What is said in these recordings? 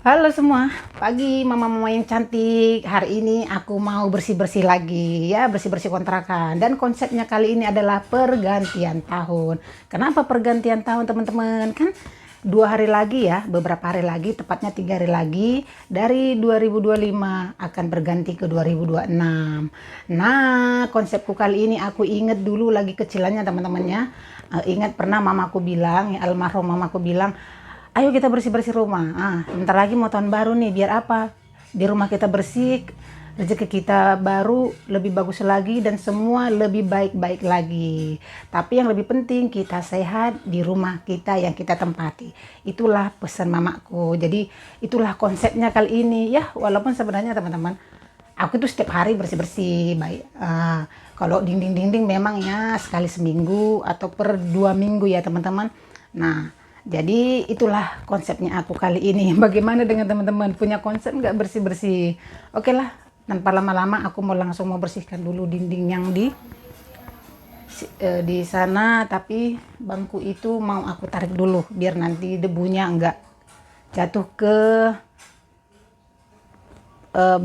Halo semua, pagi mama-mama yang cantik. Hari ini aku mau bersih-bersih lagi ya, bersih-bersih kontrakan. Dan konsepnya kali ini adalah pergantian tahun. Kenapa pergantian tahun teman-teman? Kan 2 hari lagi ya, beberapa hari lagi, tepatnya 3 hari lagi dari 2025 akan berganti ke 2026. Nah, konsepku kali ini aku inget dulu lagi kecilannya teman-temannya. Ingat pernah mamaku bilang, ya, almarhum mamaku bilang, ayo kita bersih-bersih rumah. Bentar lagi mau tahun baru nih, biar apa? Di rumah kita bersih, rezeki kita baru lebih bagus lagi dan semua lebih baik-baik lagi. Tapi yang lebih penting kita sehat di rumah kita yang kita tempati. Itulah pesan mamaku. Jadi itulah konsepnya kali ini ya. Walaupun sebenarnya teman-teman, aku itu setiap hari bersih-bersih baik. Kalau dinding-dinding memang ya sekali seminggu atau per 2 minggu ya teman-teman. Nah, jadi itulah konsepnya aku kali ini. Bagaimana dengan teman-teman? Punya konsep nggak bersih-bersih? Oke lah, tanpa lama-lama aku mau bersihkan dulu dinding yang di sana. Tapi bangku itu mau aku tarik dulu biar nanti debunya nggak jatuh ke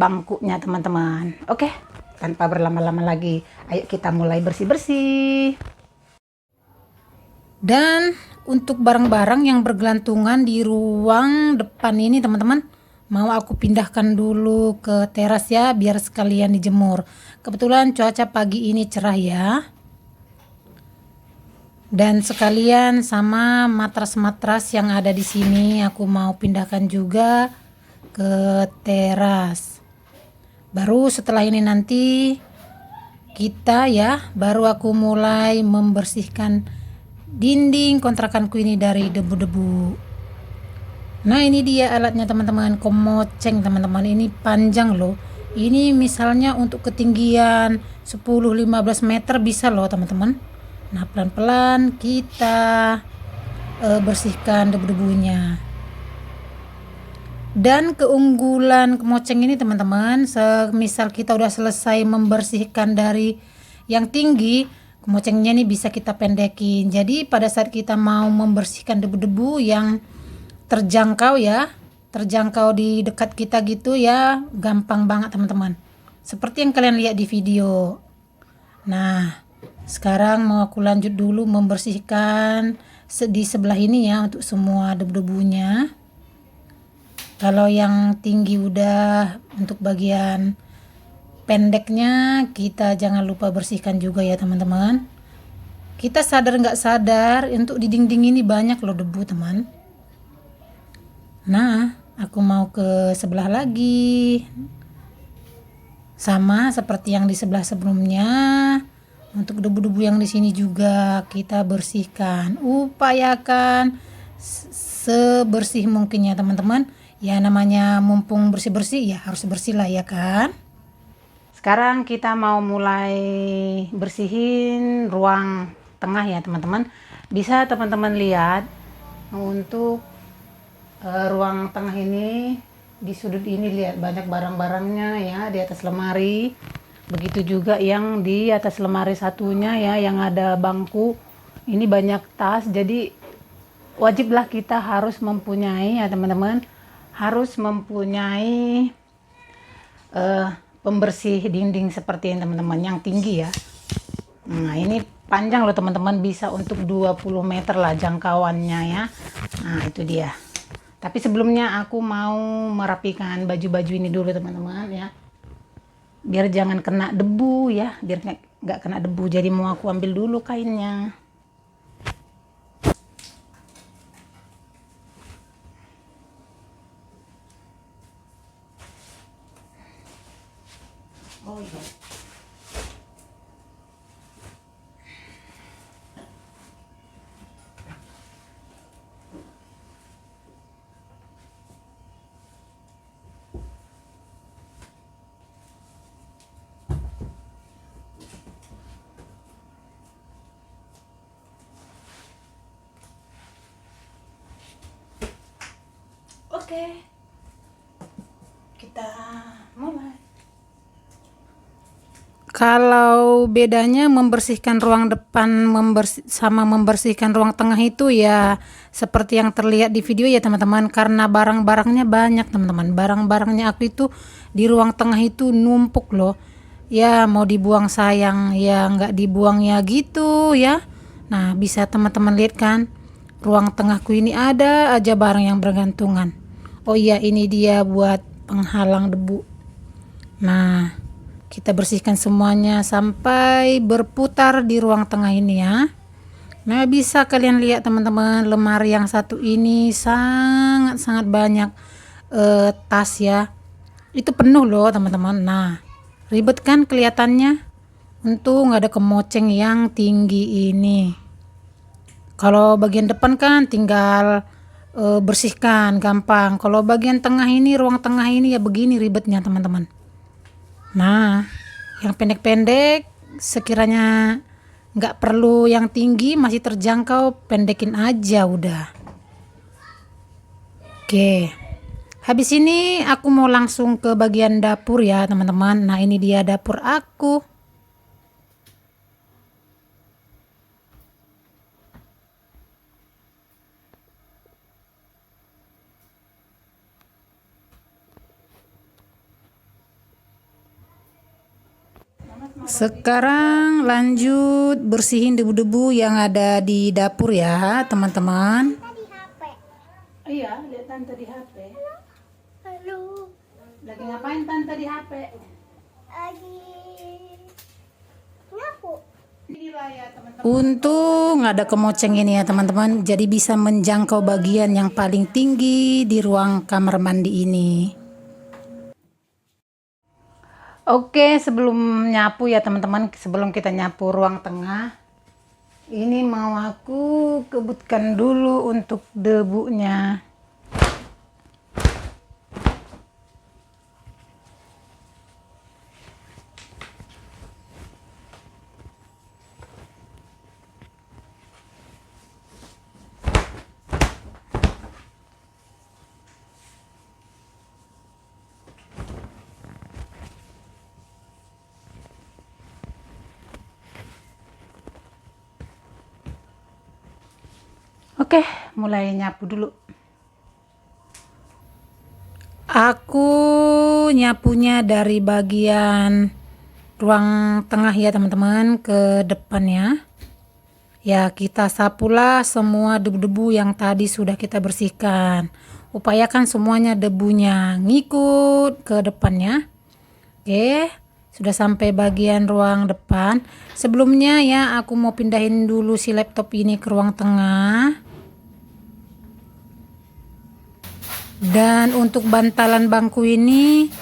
bangkunya teman-teman. Oke, tanpa berlama-lama lagi, ayo kita mulai bersih-bersih. Dan untuk barang-barang yang bergelantungan di ruang depan ini teman-teman, mau aku pindahkan dulu ke teras ya, biar sekalian dijemur. Kebetulan cuaca pagi ini cerah ya. Dan sekalian sama matras-matras yang ada di sini aku mau pindahkan juga ke teras. Baru setelah ini nanti kita ya, baru aku mulai membersihkan dinding kontrakanku ini dari debu-debu. Nah, ini dia alatnya teman-teman, kemoceng teman-teman. Ini panjang loh. Ini misalnya untuk ketinggian 10-15 meter bisa loh teman-teman. Nah, pelan-pelan kita bersihkan debu-debunya. Dan keunggulan kemoceng ini teman-teman, semisal kita udah selesai membersihkan dari yang tinggi, kemocengnya ini bisa kita pendekin. Jadi pada saat kita mau membersihkan debu-debu yang terjangkau ya, terjangkau di dekat kita gitu ya, gampang banget teman-teman. Seperti yang kalian lihat di video. Nah, sekarang mau aku lanjut dulu membersihkan di sebelah ini ya, untuk semua debu-debunya. Kalau yang tinggi udah, untuk bagian pendeknya kita jangan lupa bersihkan juga ya teman-teman. Kita sadar nggak sadar untuk di dinding ini banyak loh debu teman. Nah, aku mau ke sebelah lagi. Sama seperti yang di sebelah sebelumnya. Untuk debu-debu yang di sini juga kita bersihkan. Upayakan sebersih mungkin ya teman-teman. Ya namanya mumpung bersih-bersih ya harus bersih lah ya kan. Sekarang kita mau mulai bersihin ruang tengah ya teman-teman. Bisa teman-teman lihat untuk ruang tengah ini, di sudut ini lihat banyak barang-barangnya ya di atas lemari. Begitu juga yang di atas lemari satunya ya, yang ada bangku. Ini banyak tas, jadi wajiblah kita harus mempunyai ya teman-teman, harus mempunyai pembersih dinding seperti ini teman-teman, yang tinggi ya. Nah, ini panjang loh teman-teman, bisa untuk 20 meter lah jangkauannya ya. Nah, itu dia. Tapi sebelumnya aku mau merapikan baju-baju ini dulu teman-teman ya. Biar jangan kena debu ya, biar nggak kena debu. Jadi mau aku ambil dulu kainnya. Oh iya. Oke, kita mulai. Kalau bedanya membersihkan ruang depan sama membersihkan ruang tengah itu ya seperti yang terlihat di video ya teman-teman, karena barang-barangnya banyak teman-teman. Barang-barangnya aku itu di ruang tengah itu numpuk loh. Ya mau dibuang sayang ya nggak dibuang ya gitu ya. Nah bisa teman-teman lihat kan, ruang tengahku ini ada aja barang yang bergantungan. Oh iya, ini dia buat penghalang debu. Nah kita bersihkan semuanya sampai berputar di ruang tengah ini ya. Nah bisa kalian lihat teman-teman, lemari yang satu ini sangat-sangat banyak tas ya. Itu penuh loh teman-teman. Nah ribet kan kelihatannya. Untung ada kemoceng yang tinggi ini. Kalau bagian depan kan tinggal bersihkan gampang. Kalau bagian tengah ini, ruang tengah ini ya begini ribetnya teman-teman. Nah, yang pendek-pendek sekiranya nggak perlu yang tinggi, masih terjangkau, pendekin aja udah. Oke, habis ini aku mau langsung ke bagian dapur ya teman-teman. Nah ini dia dapur aku. Sekarang lanjut bersihin debu-debu yang ada di dapur ya teman-teman. Tadi HP. Iya, lihat tante di HP. Halo. Lagi ngapain tante di HP? Lagi nyapu. Untung ada kemoceng ini ya teman-teman, jadi bisa menjangkau bagian yang paling tinggi di ruang kamar mandi ini. Oke, sebelum nyapu ya teman-teman, sebelum kita nyapu ruang tengah, ini mau aku kebutkan dulu untuk debunya. Oke, mulai nyapu dulu. Aku nyapunya dari bagian ruang tengah ya teman-teman ke depannya. Ya kita sapulah semua debu-debu yang tadi sudah kita bersihkan. Upayakan semuanya debunya ngikut ke depannya. Oke, sudah sampai bagian ruang depan. Sebelumnya ya aku mau pindahin dulu si laptop ini ke ruang tengah. Dan untuk bantalan bangku ini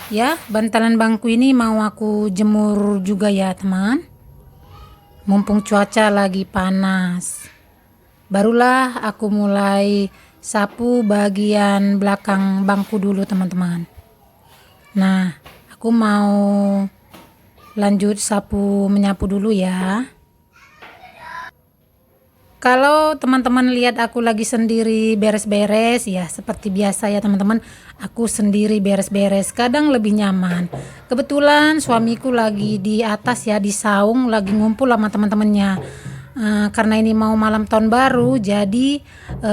ya, bantalan bangku ini mau aku jemur juga ya teman. Mumpung cuaca lagi panas. Barulah aku mulai sapu bagian belakang bangku dulu teman-teman. Nah, aku mau lanjut menyapu dulu ya. Kalau teman-teman lihat aku lagi sendiri beres-beres ya seperti biasa ya teman-teman, aku sendiri beres-beres kadang lebih nyaman. Kebetulan suamiku lagi di atas ya di saung lagi ngumpul sama teman-temannya. Karena ini mau malam tahun baru jadi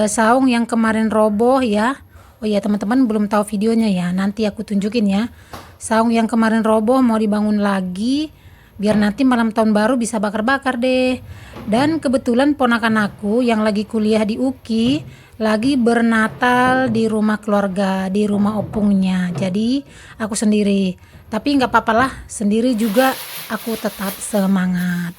saung yang kemarin roboh ya. Oh ya teman-teman belum tahu videonya ya, nanti aku tunjukin ya. Saung yang kemarin roboh mau dibangun lagi biar nanti malam tahun baru bisa bakar-bakar deh. Dan kebetulan ponakan aku yang lagi kuliah di UKI lagi bernatal di rumah keluarga, di rumah opungnya. Jadi aku sendiri, tapi nggak apa-apa lah, sendiri juga aku tetap semangat.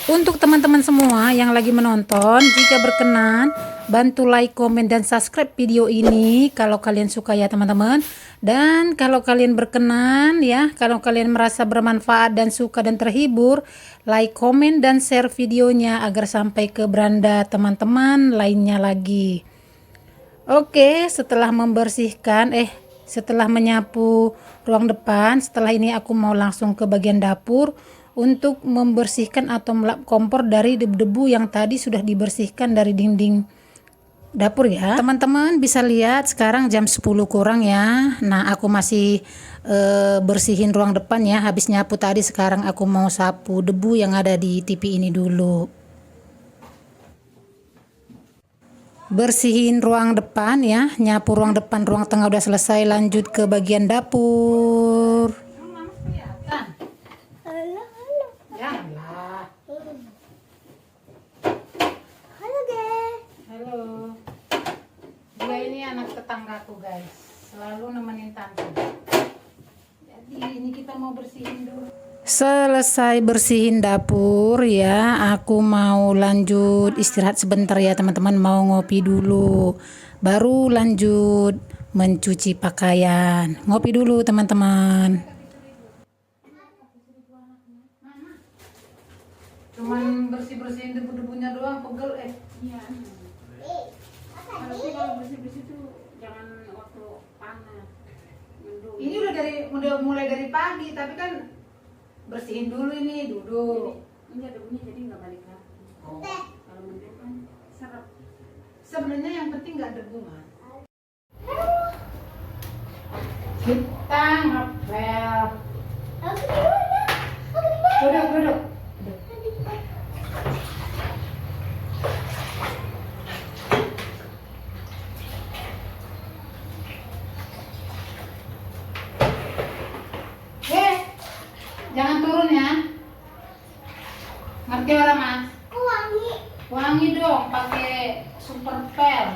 Untuk teman-teman semua yang lagi menonton, jika berkenan bantu like, komen, dan subscribe video ini kalau kalian suka ya teman-teman. Dan kalau kalian berkenan ya, kalau kalian merasa bermanfaat dan suka dan terhibur, like, komen, dan share videonya agar sampai ke beranda teman-teman lainnya lagi. Oke, setelah setelah menyapu ruang depan, setelah ini aku mau langsung ke bagian dapur untuk membersihkan atau melap kompor dari debu-debu yang tadi sudah dibersihkan dari dinding dapur ya. Teman-teman bisa lihat sekarang jam 10 kurang ya. Nah, aku masih bersihin ruang depan ya. Habis nyapu tadi, sekarang aku mau sapu debu yang ada di TV ini dulu. Bersihin ruang depan ya, nyapu ruang depan, ruang tengah udah selesai, lanjut ke bagian dapur. Halo. Janganlah. Halo, guys. Halo. Dia ini anak tetanggaku guys, selalu nemenin tante. Jadi ini kita mau bersihin dulu. Selesai bersihin dapur ya, aku mau lanjut istirahat sebentar ya teman-teman, mau ngopi dulu. Baru lanjut mencuci pakaian. Ngopi dulu teman-teman. Cuman bersih-bersihin debu-debunya doang, pegel Iya. Harusnya kalau bersih-bersih tuh jangan waktu panas. Mendung. Ini udah mulai dari pagi, tapi kan bersihin dulu ini, duduk. Enggak, debunya jadi nggak balik lagi. Oh. Kalau mendung kan serap. Sebenarnya yang penting nggak debu mah. Kita ngepel. Duduk. Jangan turun ya. Ngerti orang mas? Wangi. Wangi dong, pakai super pel.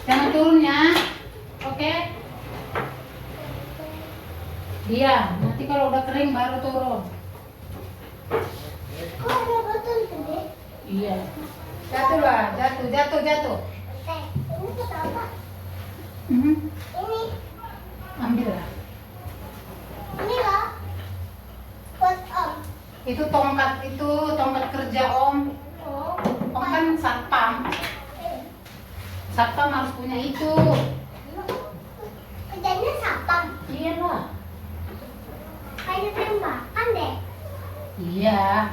Jangan turun ya. Oke? Diam. Nanti kalau udah kering baru turun. Kok ada botol gede? Iya. Jatuh lah, jatuh. Ini buat apa? Mhm. Ini. Ambil lah. Ini loh. Buat om. Itu tongkat kerja om. Oh. Om kan satpam. Satpam harus punya itu. Kerjanya sapam. Iya lah. Kayak tembakan deh. Iya.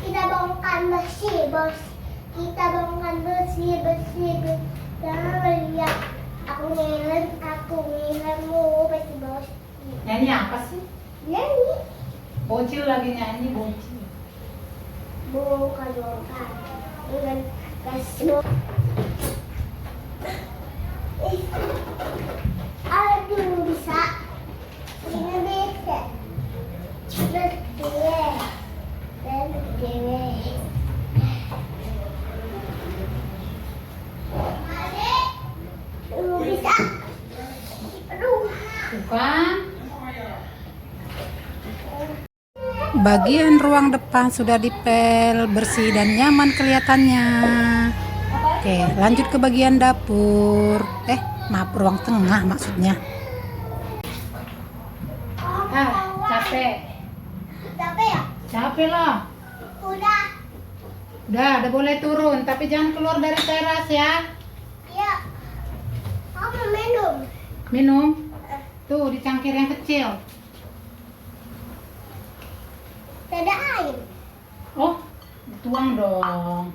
Kita bongkar bersih, bos. Kita bongkar bersih. Jangan lihat. Aku ngilermu, bersih, bos. Nyanyi apa sih? Nyanyi. Bocil lagi nyanyi, bocil. Bongkar. Dengan kasih. Aduh, bisa. Ini bisa. Betul. Bisa. Aduh. Bukan. Bagian ruang depan sudah dipel, bersih dan nyaman kelihatannya. Oke, lanjut ke bagian dapur. Maaf, ruang tengah maksudnya. Capek. Capek ya? Capek lah. Udah. Udah boleh turun, tapi jangan keluar dari teras ya. Iya. Kamu minum. Minum. Tuh, di cangkir yang kecil. Tidak air. Oh, tuang dong.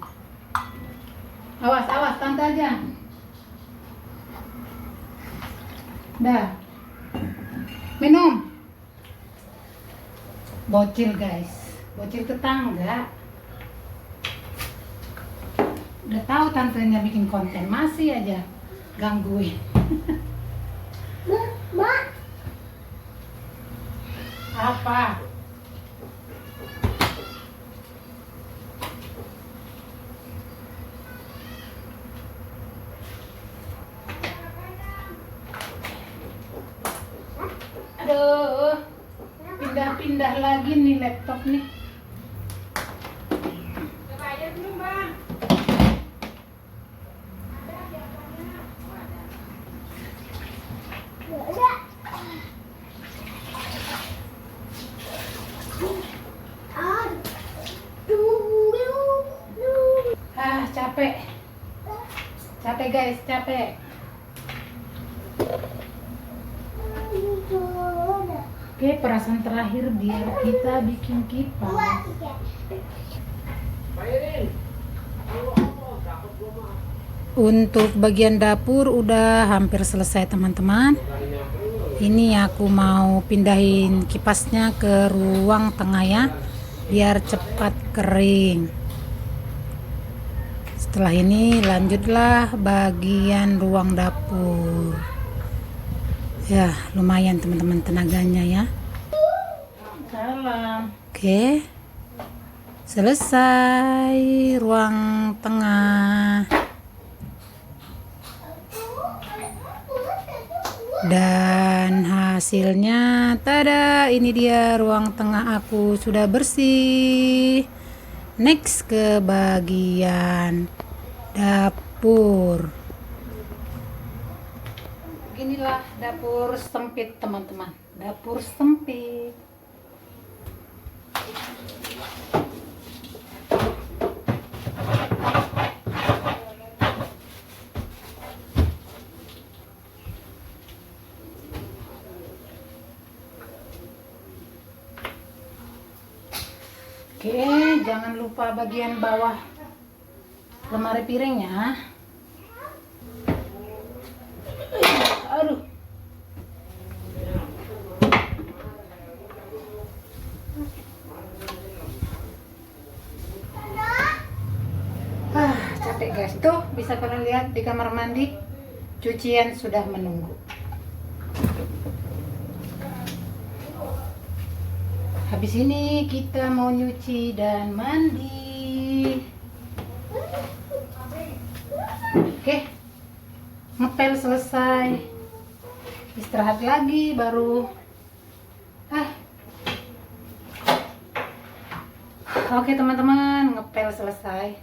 Awas, tante aja. Dah. Minum. Bocil guys. Bocil tetangga. Udah tahu tantenya bikin konten, masih aja gangguin. Mak. Apa? Aduh, pindah-pindah lagi nih laptop nih. Coba aja dulu, Bang. Udah. Capek. Capek guys, capek. Udah. Oke, perasan terakhir biar kita bikin Dua, kipas. tiga. Untuk bagian dapur udah hampir selesai teman-teman. Ini aku mau pindahin kipasnya ke ruang tengah ya, biar cepat kering. Setelah ini lanjutlah bagian ruang dapur. Ya, lumayan teman-teman tenaganya ya. Salam. Oke. Selesai ruang tengah. Dan hasilnya, tada, ini dia ruang tengah aku sudah bersih. Next ke bagian dapur. Beginilah dapur sempit teman-teman. Dapur sempit. Oke, jangan lupa bagian bawah lemari piringnya. Aduh. Capek guys. Tuh, bisa kalian lihat di kamar mandi cucian sudah menunggu. Habis ini kita mau nyuci dan mandi. Oke, ngepel selesai. Istirahat lagi baru. Oke teman-teman, ngepel selesai.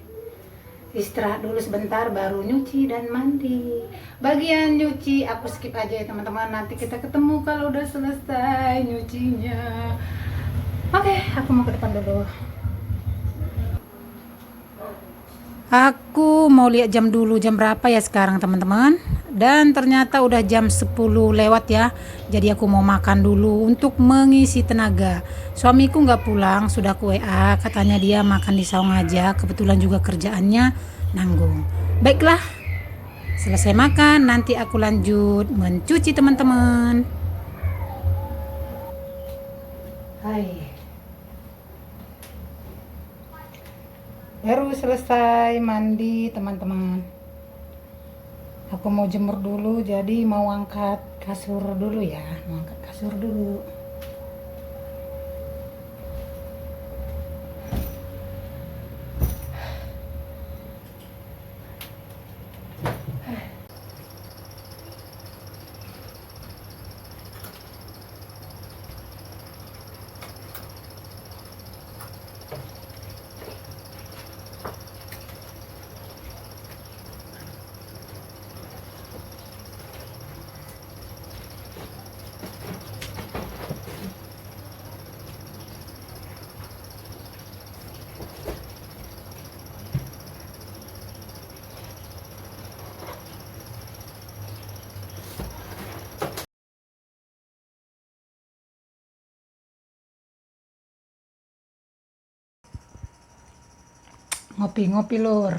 Istirahat dulu sebentar baru nyuci dan mandi. Bagian nyuci aku skip aja ya teman-teman. Nanti kita ketemu kalau udah selesai nyucinya. Oke, aku mau ke depan dulu. Aku mau lihat jam dulu, jam berapa ya sekarang teman-teman. Dan ternyata udah jam 10 lewat ya. Jadi aku mau makan dulu untuk mengisi tenaga. Suamiku nggak pulang, sudah aku WA. Katanya dia makan di saung aja. Kebetulan juga kerjaannya nanggung. Baiklah, selesai makan nanti aku lanjut mencuci teman-teman. Hai. Baru selesai mandi teman-teman. Aku mau jemur dulu, jadi mau angkat kasur dulu ya. Mau angkat kasur dulu. Ngopi-ngopi lur.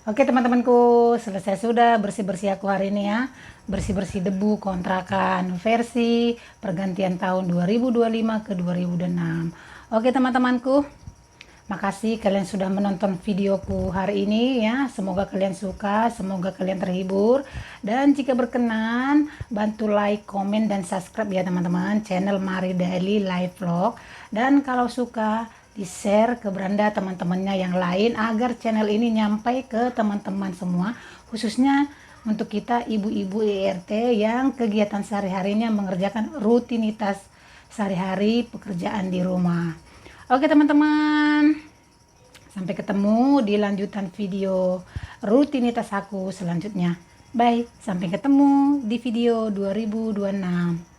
Oke teman-temanku, selesai sudah bersih-bersih aku hari ini ya. Bersih-bersih debu kontrakan versi pergantian tahun 2025 ke 2006. Oke teman-temanku, makasih kalian sudah menonton videoku hari ini ya. Semoga kalian suka, semoga kalian terhibur. Dan jika berkenan, bantu like, komen, dan subscribe ya teman-teman channel Mari Daily Live Vlog. Dan kalau suka, di-share ke beranda teman-temannya yang lain agar channel ini nyampai ke teman-teman semua, khususnya untuk kita ibu-ibu ERT yang kegiatan sehari-harinya mengerjakan rutinitas sehari-hari pekerjaan di rumah. Oke teman-teman, sampai ketemu di lanjutan video rutinitas aku selanjutnya. Bye, sampai ketemu di video 2026.